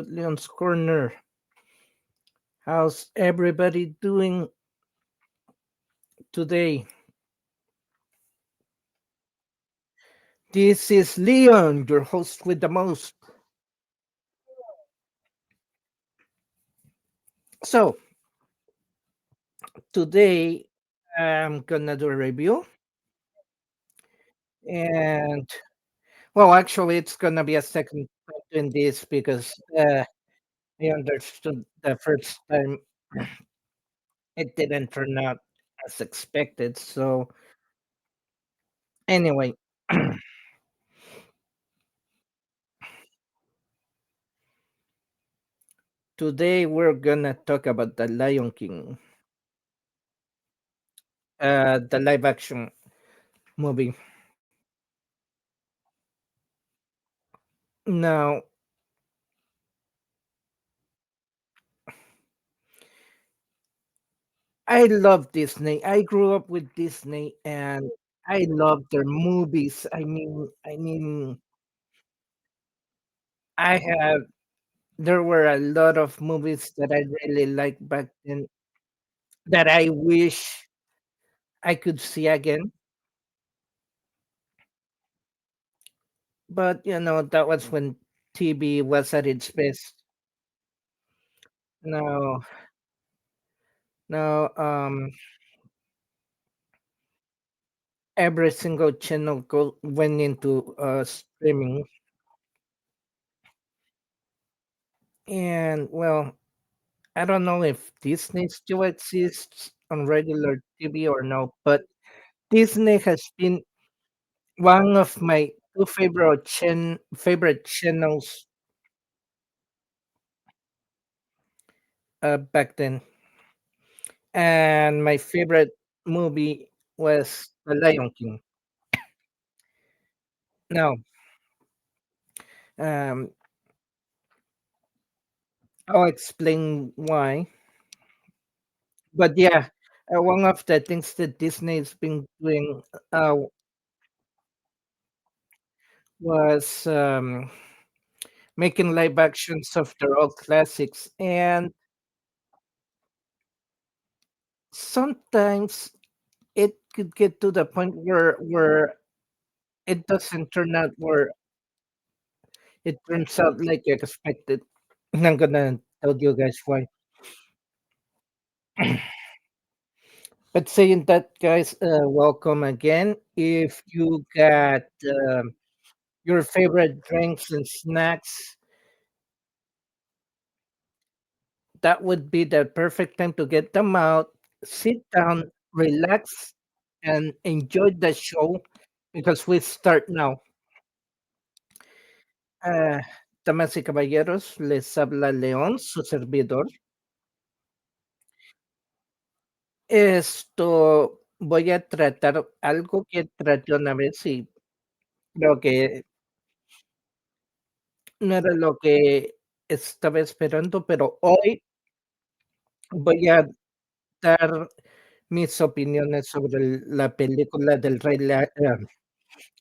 Leon's Corner. How's everybody doing today? This is Leon, your host with the most. So, today I'm gonna do a review, and well, actually, it's gonna be a second part in this because I understood the first time it didn't turn out as expected. So, anyway, today we're gonna talk about the Lion King, the live action movie. Now, I love Disney. I grew up with Disney and I love their movies. I mean, I have there were a lot of movies that I really liked back then that I wish I could see again. But that was when TV was at its best. Now, now, every single channel went into streaming, and well, I don't know if Disney still exists on regular TV or no, but Disney has been one of my two favorite channels back then, and my favorite movie was The Lion King. Now, um, I'll explain why. But yeah, one of the things that Disney's been doing uh, was making live actions of their old classics, and sometimes it could get to the point where it doesn't turn out where it turns out like expected. And I'm gonna tell you guys why. But saying that, guys, welcome again. If you got your favorite drinks and snacks, that would be the perfect time to get them out, sit down, relax, and enjoy the show because we start now. Ah, damas y caballeros, les habla León, su servidor. Voy a tratar algo que traté una vez y creo que no era lo que estaba esperando, pero hoy voy a dar mis opiniones sobre la película del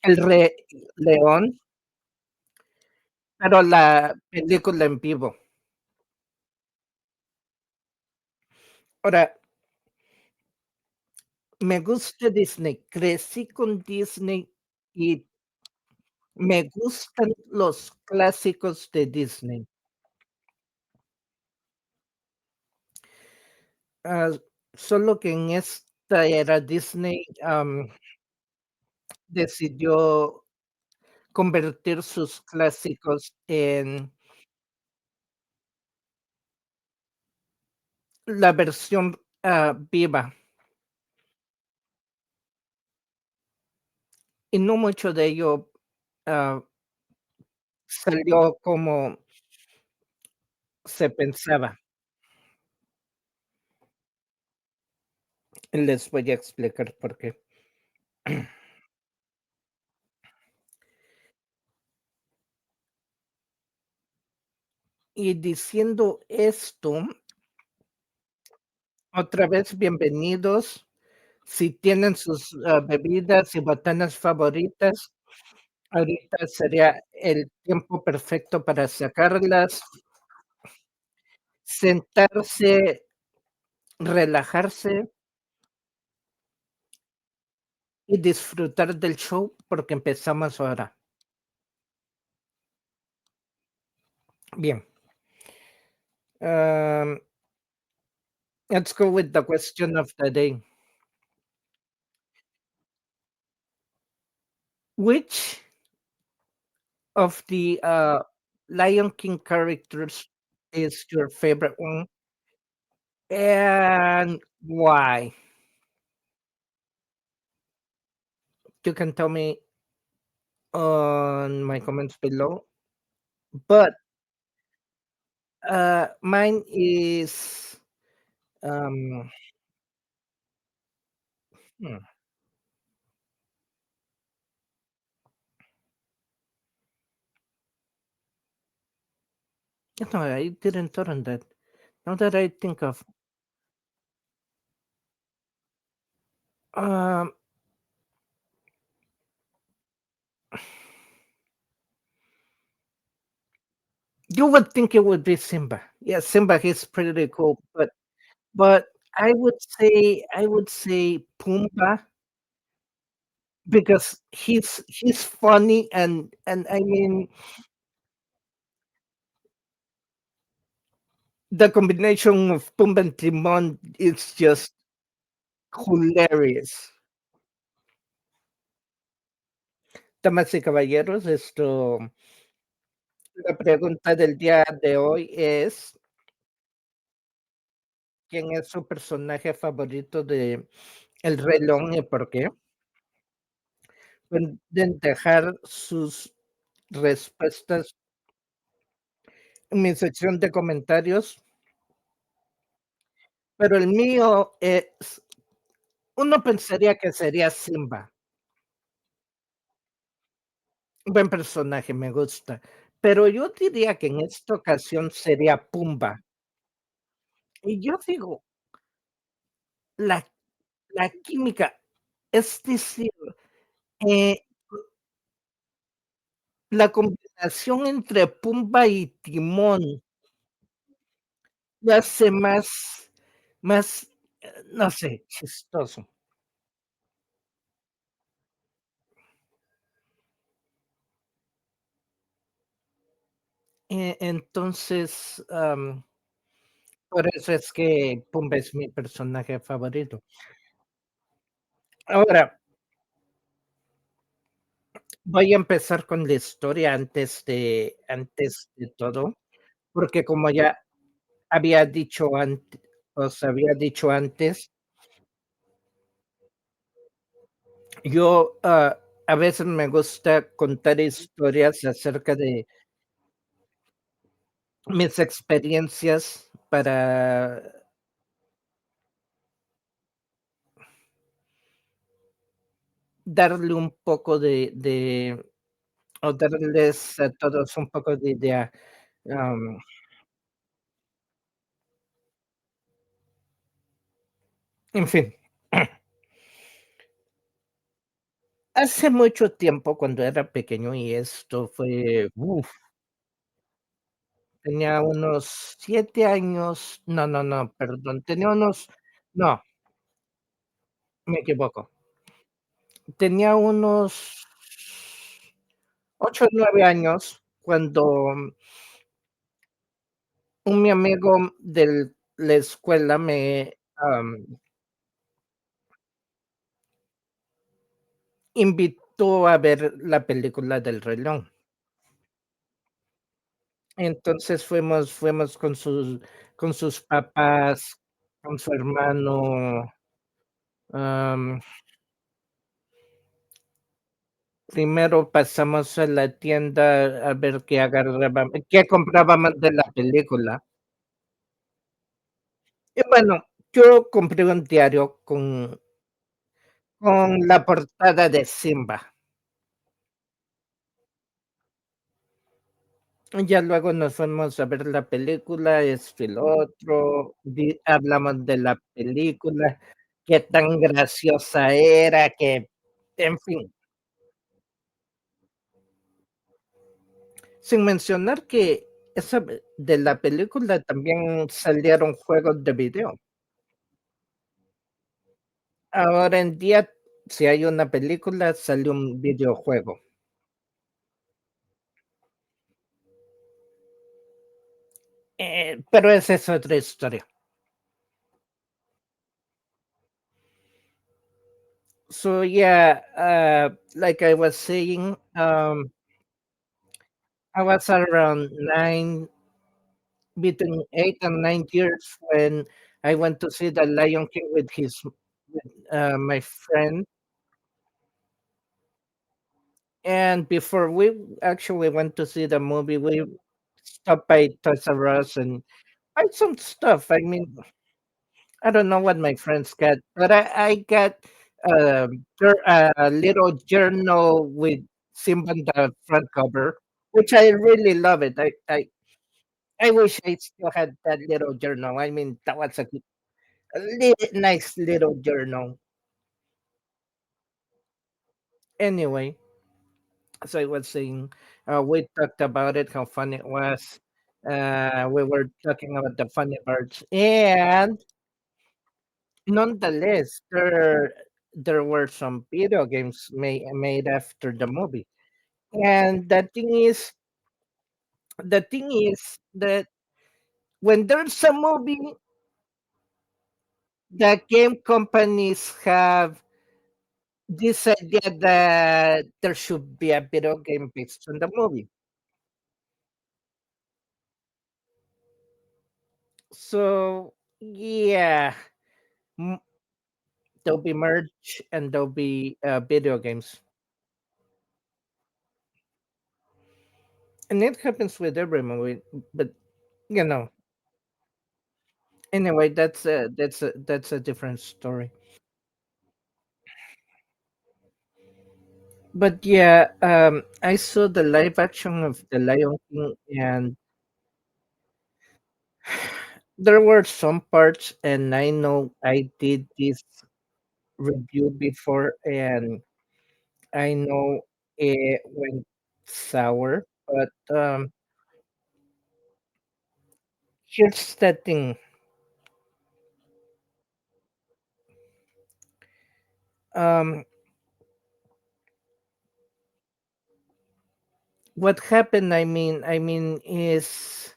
El Rey León, pero la película en vivo. Ahora, me gusta Disney, crecí con Disney y me gustan los clásicos de Disney. Ah, solo que en esta era Disney, decidió convertir sus clásicos en la versión, viva, y no mucho de ello, ah, salió como se pensaba. Les voy a explicar por qué. Y diciendo esto, otra vez bienvenidos. Si tienen sus, bebidas y botanas favoritas, ahorita sería el tiempo perfecto para sacarlas. sentarse, relajarse y disfrutar del show porque empezamos ahora. Bien, um, let's go with the question of the day. Which of the Lion King characters is your favorite one and why? You can tell me on my comments below. But mine is um hmm, no, I didn't thought on that. Now that I think of um you would think it would be Simba. Yeah, Simba is pretty cool, but I would say Pumbaa because he's funny and I mean the combination of Pumbaa and Timon is just hilarious. Damas y caballeros, la pregunta del día de hoy es, ¿quién es su personaje favorito de El Rey León y por qué? Pueden dejar sus respuestas en mi sección de comentarios, pero el mío es, uno pensaría que sería Simba, buen personaje, me gusta, pero yo diría que en esta ocasión sería Pumba. Y yo digo, la la química, es decir, eh, la combinación entre Pumba y Timón lo hace más, no sé, chistoso. Entonces, por eso es que Pumba es mi personaje favorito. Ahora, voy a empezar con la historia antes de todo, porque como ya había dicho antes, yo, a veces me gusta contar historias acerca de mis experiencias para darle un poco de o darles a todos un poco de idea, am, en fin. Hace mucho tiempo, cuando era pequeño, y esto fue, tenía unos 7 años, no, no, no, perdón, tenía unos, no, me equivoco, tenía unos 8 o 9 años cuando un mi amigo de la escuela me, invitó a ver la película del Rey León. Entonces fuimos con sus papás, con su hermano, am, primero pasamos a la tienda a ver qué comprábamos de la película. Y bueno, yo compré un diario con la portada de Simba. Ya luego nos fuimos a ver la película, esto y lo otro, hablamos de la película, qué tan graciosa era, que, en fin, sin mencionar que esa de la película también salieron juegos de video. Ahora en día, si hay una película, sale un videojuego. Pero esa es otra historia. So yeah, like I was saying, I was around 9, between 8 and 9 years when I went to see The Lion King with, my friend, and before we actually went to see the movie, we stopped by Toys R Us and buy some stuff. I mean, I don't know what my friends got, but I got a little journal with Simba on the front cover, which I really love it. I wish I still had that little journal. I mean, that was nice little journal. Anyway, as I was saying, we talked about it, how fun it was. We were talking about the funny parts, and nonetheless, there were some video games made after the movie. And the thing is that when there's a movie, the game companies have this idea that there should be a video game based on the movie. So yeah, m- there'll be merch and there'll be video games, and it happens with every movie. But you know, anyway, that's a different story. But yeah, I saw the live action of The Lion King, and there were some parts, and I know I did this review before, and I know it went sour. But here's the thing: um, what happened? I mean, is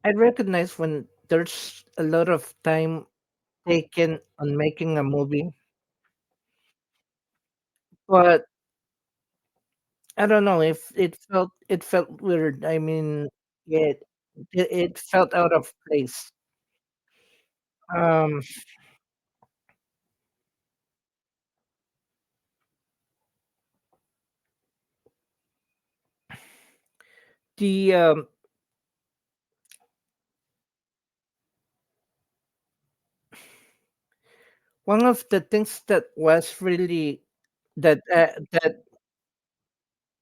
I recognize when there's a lot of time taken on making a movie, but I don't know if it felt weird. I mean, it it felt out of place. Um, the one of the things that was really that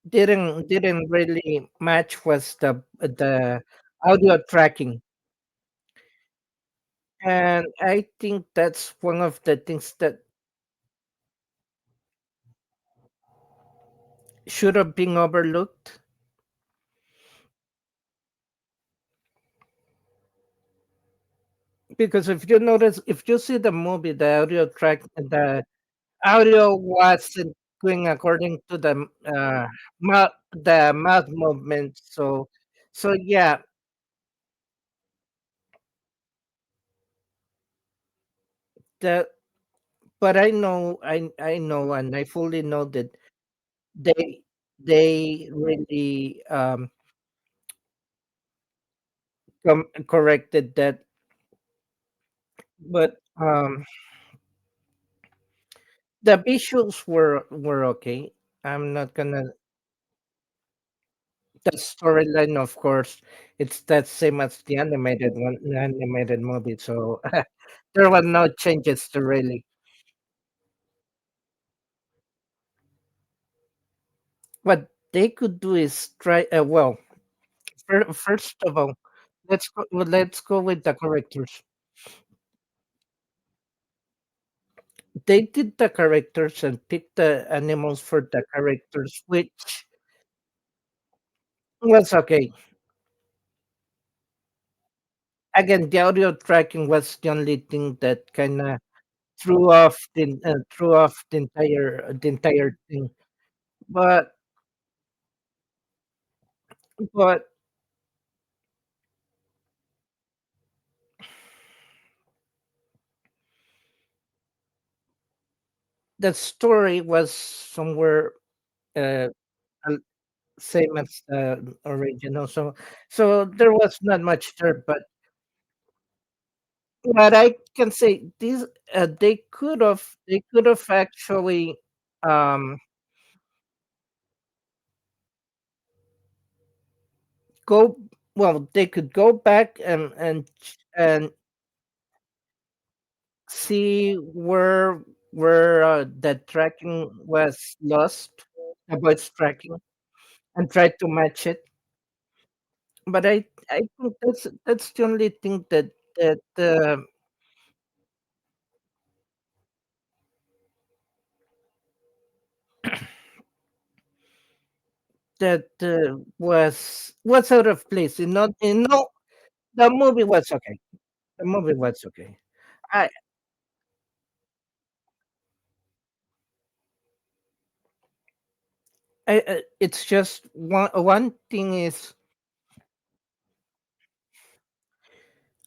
didn't really match was the audio tracking, and I think that's one of the things that should have been overlooked. Because if you see the movie, the audio wasn't going according to the mouth movement. So yeah, the but I know and I fully know that they they really corrected that. But the visuals were okay. I'm not gonna The storyline, of course, it's that same as the animated movie. So there were no changes to really. What they could do is try. Well, first of all, let's go with the characters. They did the characters and picked the animals for the characters, which was okay. Again, the audio tracking was the only thing that kinda threw off the entire thing. But but the story was somewhere, uh, al same as the original, so there was not much there, but I can say these, they could have actually, um, go well, they could go back and see where, the tracking was lost, the voice tracking, and try to match it. But I think that's the only thing was out of place. The movie was okay. The movie was okay. I, it's just one thing is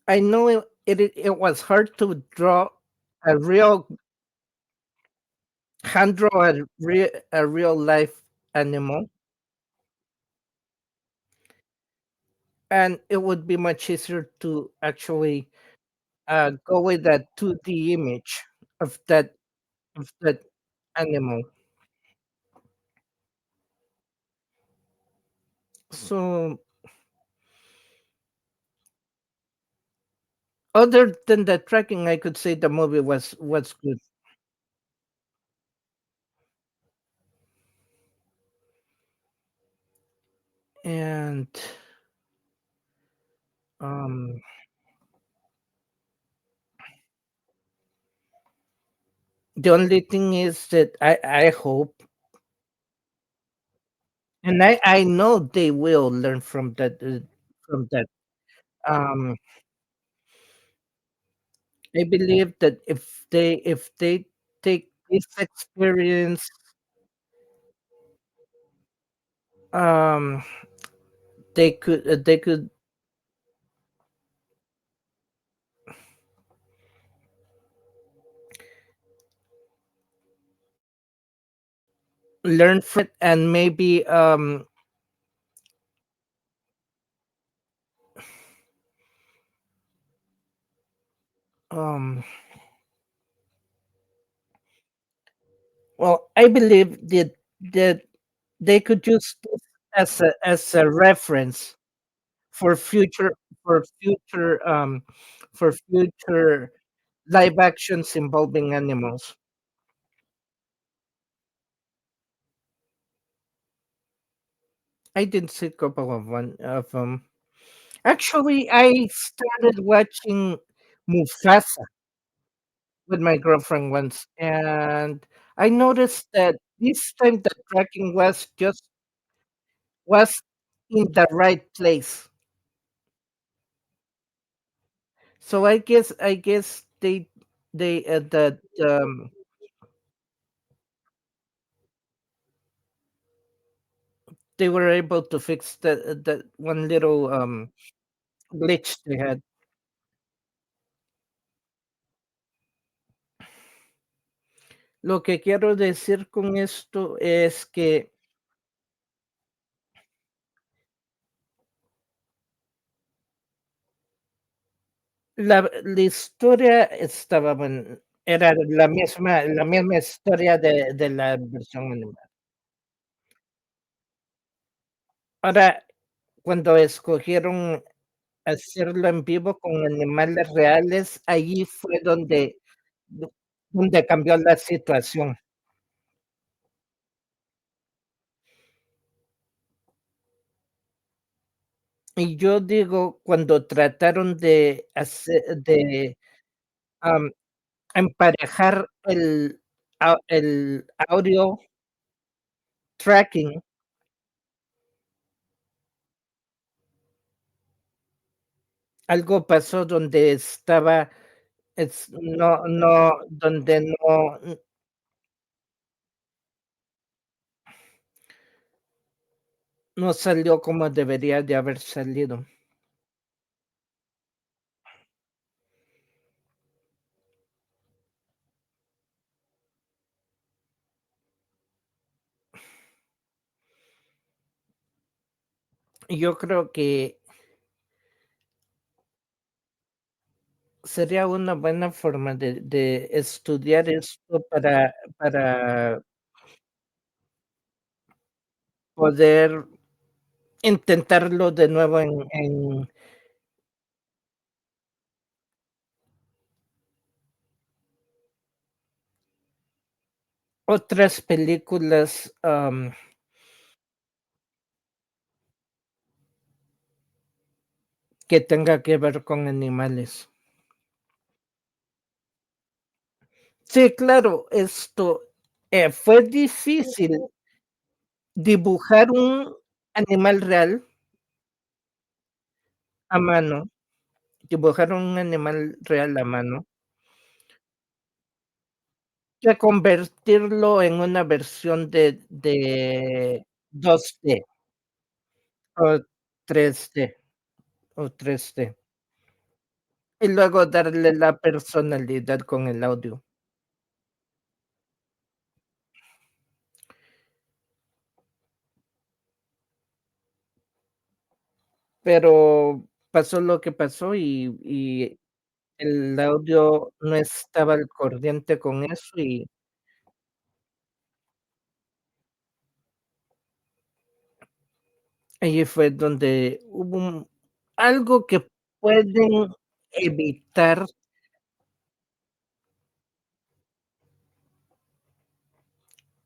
I know it was hard to draw a real hand draw a real life animal, and it would be much easier to actually, go with that 2D image of that animal. So other than the tracking, I could say the movie was good. And um, the only thing is that I hope, and I know they will learn from that. Um, I believe that if they take this experience, um, they could learn from it and maybe, um well, I believe that they could use this as a reference for future for future um for future live actions involving animals. I did see a couple of one of them. Actually, I started watching Mufasa with my girlfriend once, and I noticed that this time the tracking was in the right place. So I guess they that they were able to fix that one little glitch they had. Lo que quiero decir con esto es que la historia estaba buena, era la misma historia de la versión animada. Ahora, cuando escogieron hacerlo en vivo con animales reales, allí fue donde cambió la situación. Y yo digo, cuando trataron de, am, emparejar el audio tracking algo pasó donde estaba, donde no salió como debería de haber salido. Yo creo que sería una buena forma de estudiar esto para poder intentarlo de nuevo en otras películas, que tenga que ver con animales. Sí, claro, fue difícil dibujar un animal real a mano, dibujar un animal real a mano, que convertirlo en una versión de 2D o 3D o 3D, y luego darle la personalidad con el audio. Pero pasó lo que pasó y el audio no estaba al corriente con eso, y allí fue donde hubo algo que pueden evitar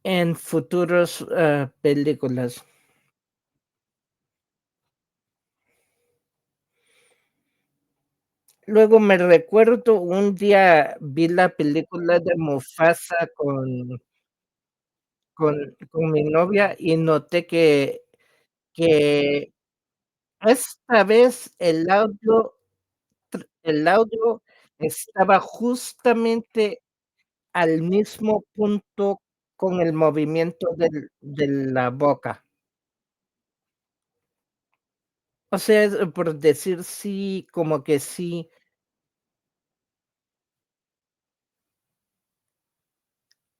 en futuros, películas. Luego me recuerdo un día vi la película de Mufasa con mi novia y noté que esta vez el audio estaba justamente al mismo punto con el movimiento de la boca. O sea, por decir sí, como que sí,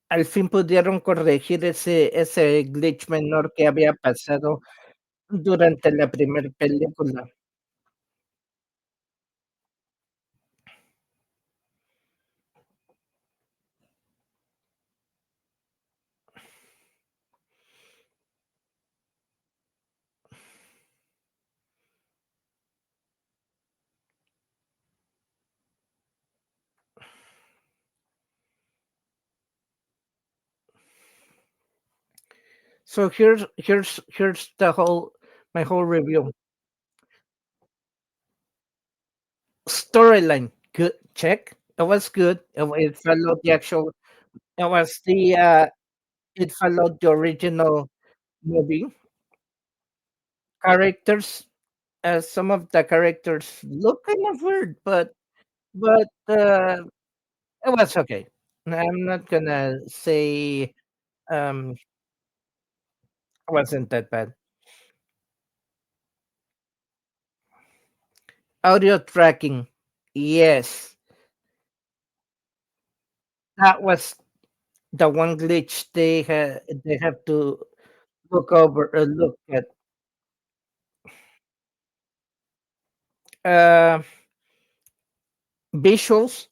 al fin pudieron corregir ese glitch menor que había pasado durante la primer película. So here's the whole my whole review. Storyline, good, check. It was good. It followed the actual. It was it followed the original movie. Characters, some of the characters look kind of weird, but it was okay. I'm not gonna say, it wasn't that bad. Audio tracking, yes, that was the one glitch they have to look at. Uh, Visuals,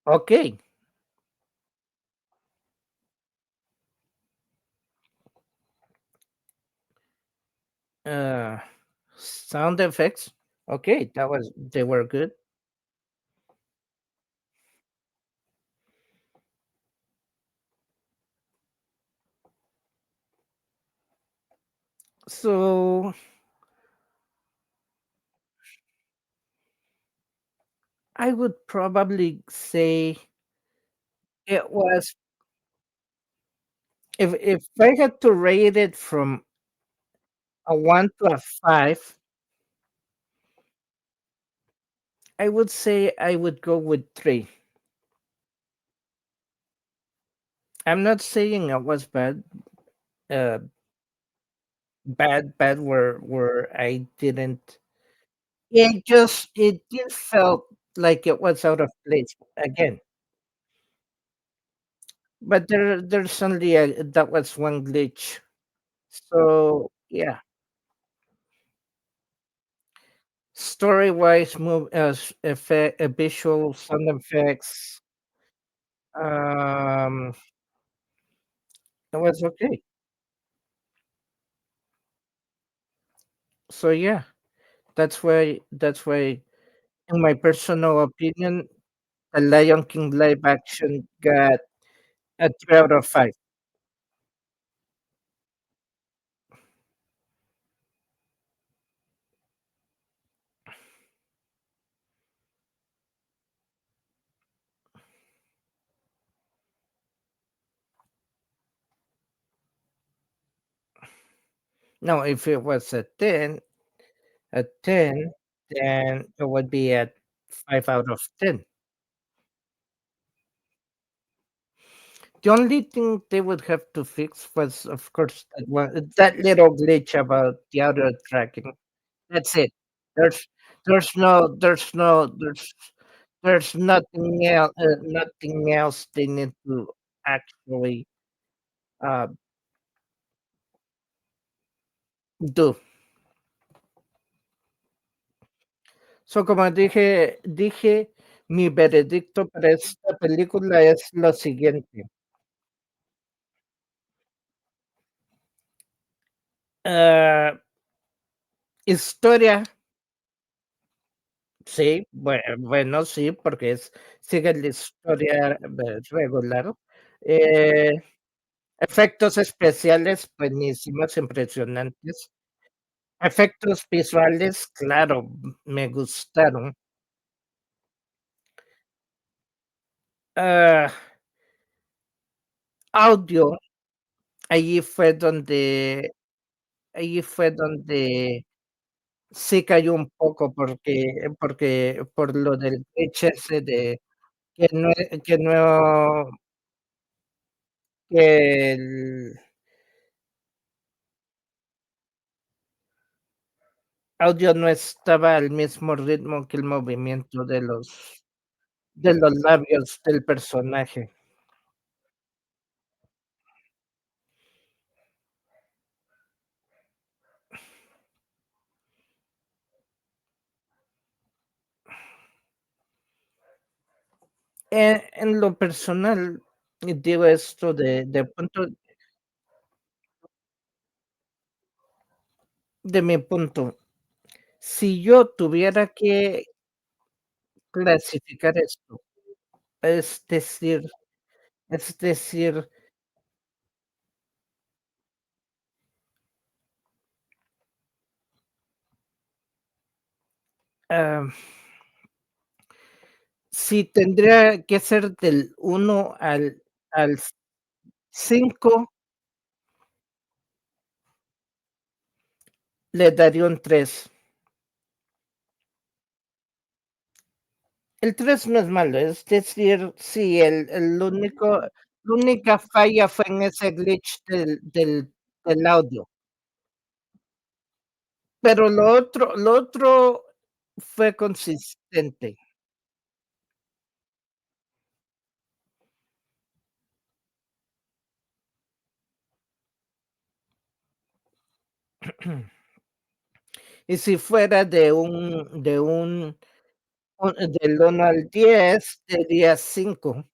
okay. Uh, Sound effects, okay, they were good. So, I would probably say it was if I had to rate it from a 1 to a 5, I would say I would go with 3. I'm not saying it was bad, uh, bad where I didn't. It just felt like it was out of place again. But there's only that was one glitch. So yeah, story wise, move effect, visual sound effects. Um, it was okay. So yeah, that's why in my personal opinion, the Lion King live action got a 3 out of 5. Now, if it was a 10, then it would be at 5 out of 10. The only thing they would have to fix was, of course, that little glitch about the audio tracking. That's it. There's there's nothing else they need to actually uh, do. So, como dije, mi veredicto para esta película es lo siguiente. Ah, historia, sí, bueno, sí, porque sigue la historia regular. Eh, efectos especiales, buenísimos, impresionantes. Efectos visuales, claro, me gustaron. Ah, audio, allí fue donde, allí fue donde sí cayó un poco porque por lo del glitch ese de que no que el audio no estaba al mismo ritmo que el movimiento de los labios del personaje. En lo personal, y digo esto de mi punto, si yo tuviera que clasificar esto, es decir es decir, am, si tendría que ser del 1 al 5, le daría un 3. El 3 no es malo, es decir, sí, el único la única falla fue en ese glitch del audio, pero lo otro fue consistente. Y si fuera del 1 al 10, diría 5,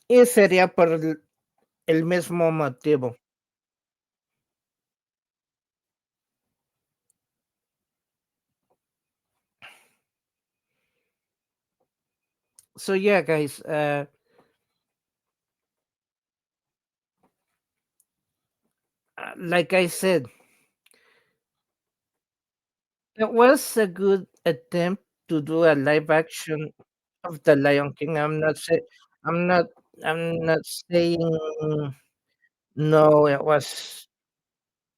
y sería por el mismo motivo. So, yeah, guys, like I said, it was a good attempt to do a live action of The Lion King. I'm not I'm not saying no, it was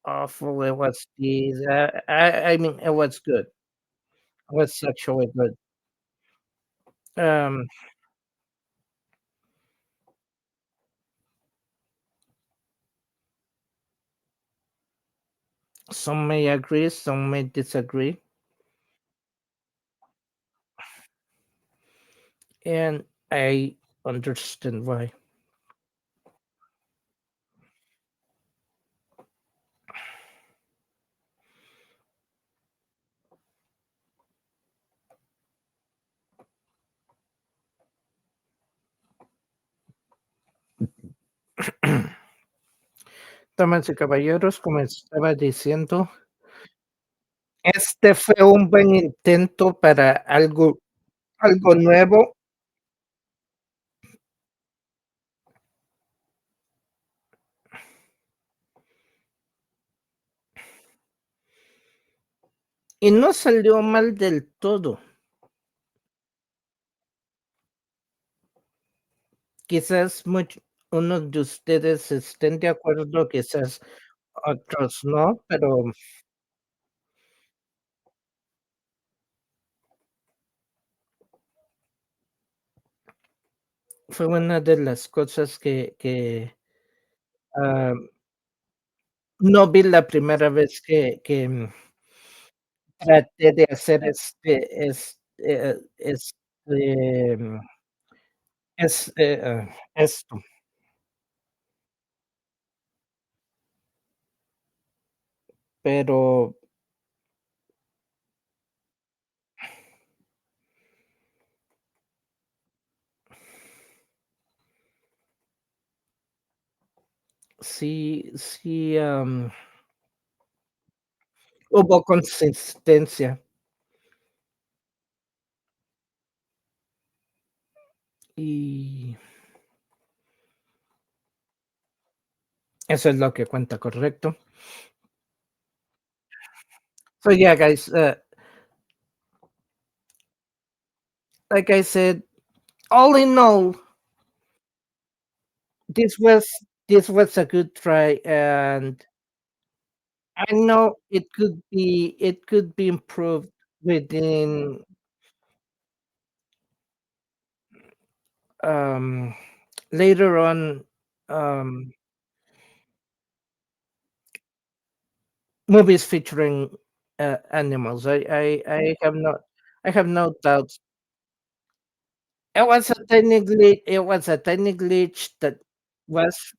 awful, it was this, I mean, it was good. was actually good. Um, some may agree, some may disagree, and I understand why. Damas y caballeros, como estaba diciendo, este fue un buen intento para algo nuevo, y no salió mal del todo. Quizás unos de ustedes estén de acuerdo, quizás otros no, pero fue una de las cosas que, ah, no vi la primera vez que traté de hacer esto. Pero sí, hubo consistencia, y eso es lo que cuenta, ¿correcto? So, yeah, guys, like I said, all in all, this was this was a good try, and I know it could be improved within, um, later on, um, movies featuring, animals. I have no doubts. It was a tiny glitch that was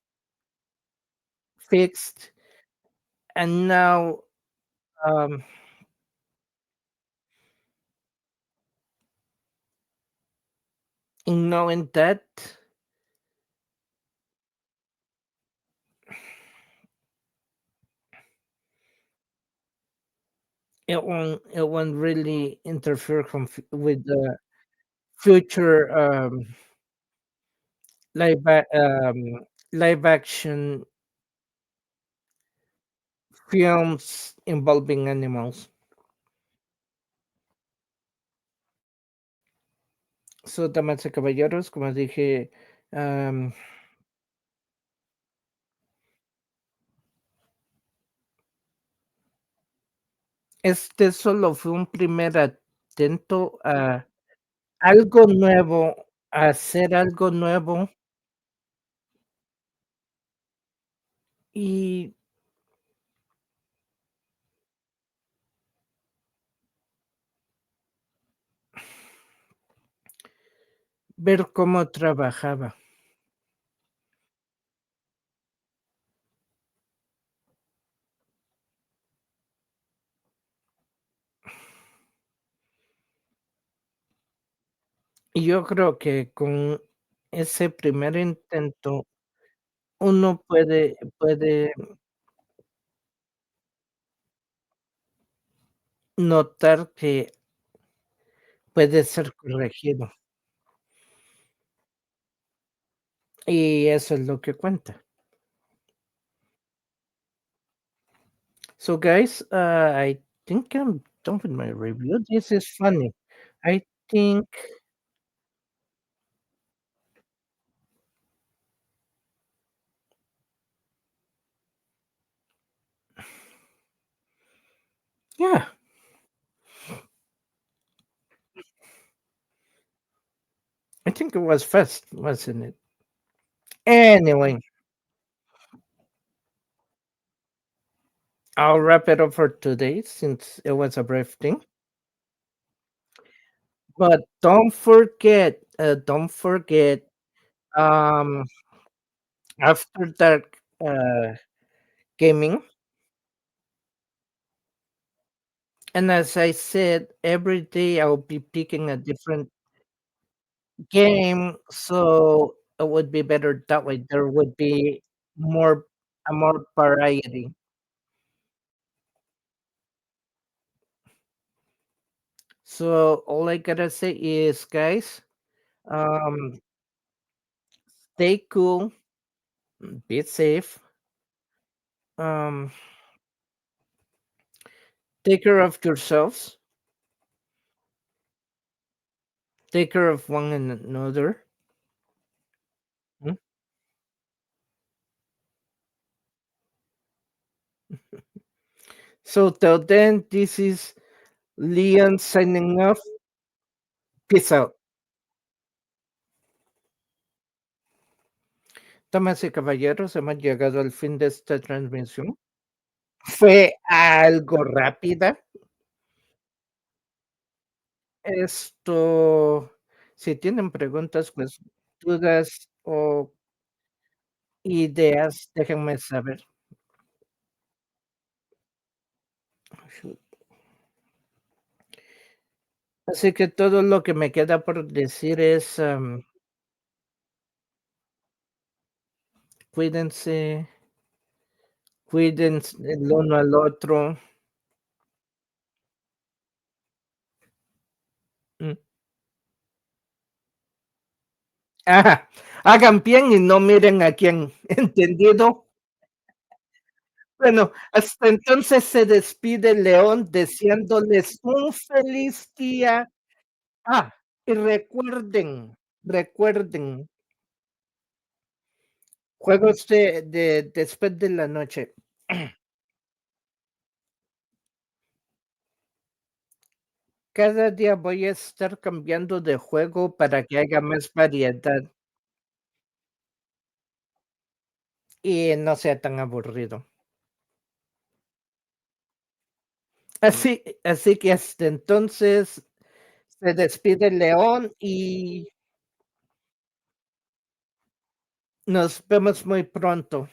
fixed, and now, um, in knowing that, it won't really interfere with the future, live a live action films involving animals. So, damas y caballeros, como dije, am, este solo fue un primer atento a algo nuevo, a hacer algo nuevo y ver cómo trabajaba. Y yo creo que con ese primer intento uno puede notar que puede ser corregido, y eso es lo que cuenta. So, guys, I think I'm done with my review. This is funny. I think, yeah, think it was fast, wasn't it? Anyway, I'll wrap it up for today since it was a brief thing. But don't forget, um, after dark gaming. And as I said, every day I'll be picking a different game, so it would be better that way. There would be more more variety. So all I gotta say is, guys, um, stay cool, be safe, um, take care of yourselves, take care of one another. Mm. So till then, this is Leon signing off. Peace out. Damas y caballeros, hemos llegado al fin de esta transmisión. Fue algo rápida. Esto, si tienen preguntas, pues dudas o ideas, déjenme saber. Así que todo lo que me queda por decir es, cuídense, cuídense el uno al otro. Mm. Ajá, hagan bien y no miren a quién, ¿entendido? Bueno, hasta entonces se despide León deseándoles un feliz día. Ah, y recuerden, juegos de después de la noche. Cada día voy a estar cambiando de juego para que haya más variedad y no sea tan aburrido. Así que hasta entonces se despide León y nos vemos muy pronto.